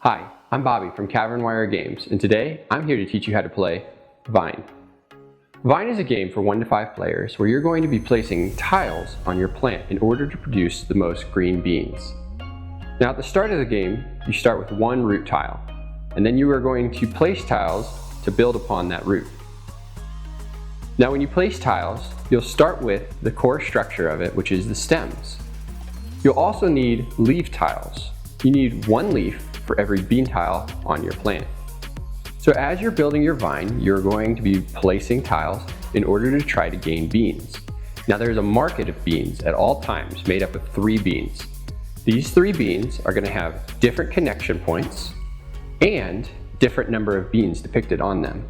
Hi, I'm Bobby from Cavern Wire Games, and today I'm here to teach you how to play Vine. Vine is a game for 1 to 5 players where you're going to be placing tiles on your plant in order to produce the most green beans. Now at the start of the game, you start with 1 root tile, and then you are going to place tiles to build upon that root. Now when you place tiles, you'll start with the core structure of it, which is the stems. You'll also need leaf tiles. You need 1 leaf for every bean tile on your plant. So as you're building your vine, you're going to be placing tiles in order to try to gain beans. Now there's a market of beans at all times made up of 3 beans. These 3 beans are going to have different connection points and different number of beans depicted on them.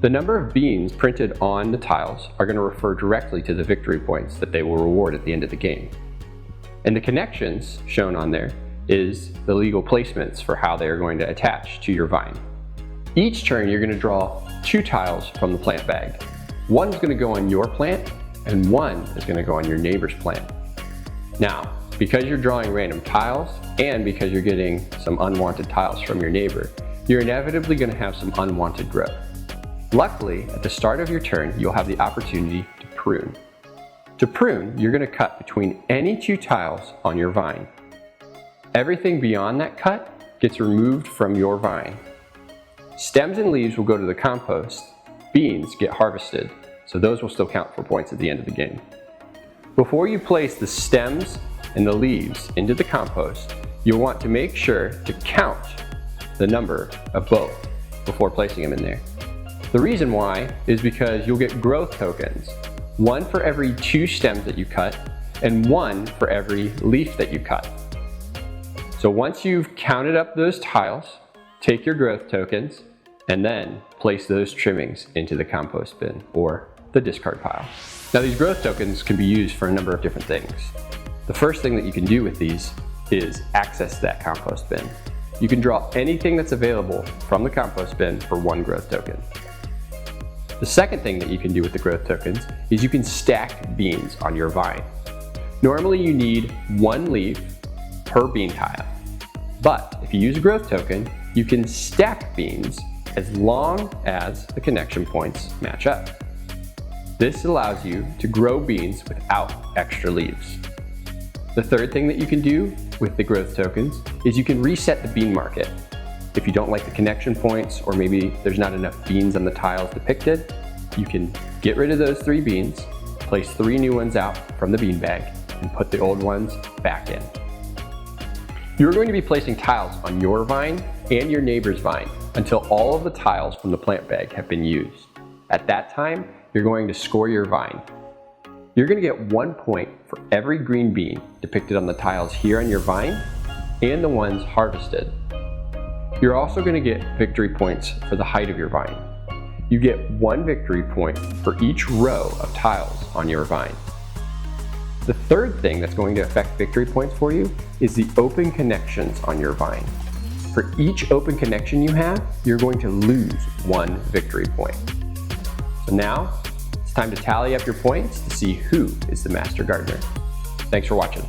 The number of beans printed on the tiles are going to refer directly to the victory points that they will reward at the end of the game. And the connections shown on there is the legal placements for how they are going to attach to your vine. Each turn you're going to draw 2 tiles from the plant bag. 1 is going to go on your plant and 1 is going to go on your neighbor's plant. Now, because you're drawing random tiles and because you're getting some unwanted tiles from your neighbor, you're inevitably going to have some unwanted growth. Luckily, at the start of your turn, you'll have the opportunity to prune. To prune, you're going to cut between any 2 tiles on your vine. Everything beyond that cut gets removed from your vine. Stems and leaves will go to the compost. Beans get harvested, so those will still count for points at the end of the game. Before you place the stems and the leaves into the compost, you'll want to make sure to count the number of both before placing them in there. The reason why is because you'll get growth tokens, 1 for every 2 stems that you cut and 1 for every leaf that you cut. So once you've counted up those tiles, take your growth tokens and then place those trimmings into the compost bin or the discard pile. Now these growth tokens can be used for a number of different things. The first thing that you can do with these is access that compost bin. You can draw anything that's available from the compost bin for 1 growth token. The second thing that you can do with the growth tokens is you can stack beans on your vine. Normally you need 1 leaf per bean tile, but if you use a growth token, you can stack beans as long as the connection points match up. This allows you to grow beans without extra leaves. The third thing that you can do with the growth tokens is you can reset the bean market. If you don't like the connection points or maybe there's not enough beans on the tiles depicted, you can get rid of those 3 beans, place 3 new ones out from the bean bag, and put the old ones back in. You're going to be placing tiles on your vine and your neighbor's vine until all of the tiles from the plant bag have been used. At that time, you're going to score your vine. You're going to get 1 point for every green bean depicted on the tiles here on your vine and the ones harvested. You're also going to get victory points for the height of your vine. You get 1 victory point for each row of tiles on your vine. The third thing that's going to affect victory points for you is the open connections on your vine. For each open connection you have, you're going to lose 1 victory point. So now, it's time to tally up your points to see who is the master gardener. Thanks for watching.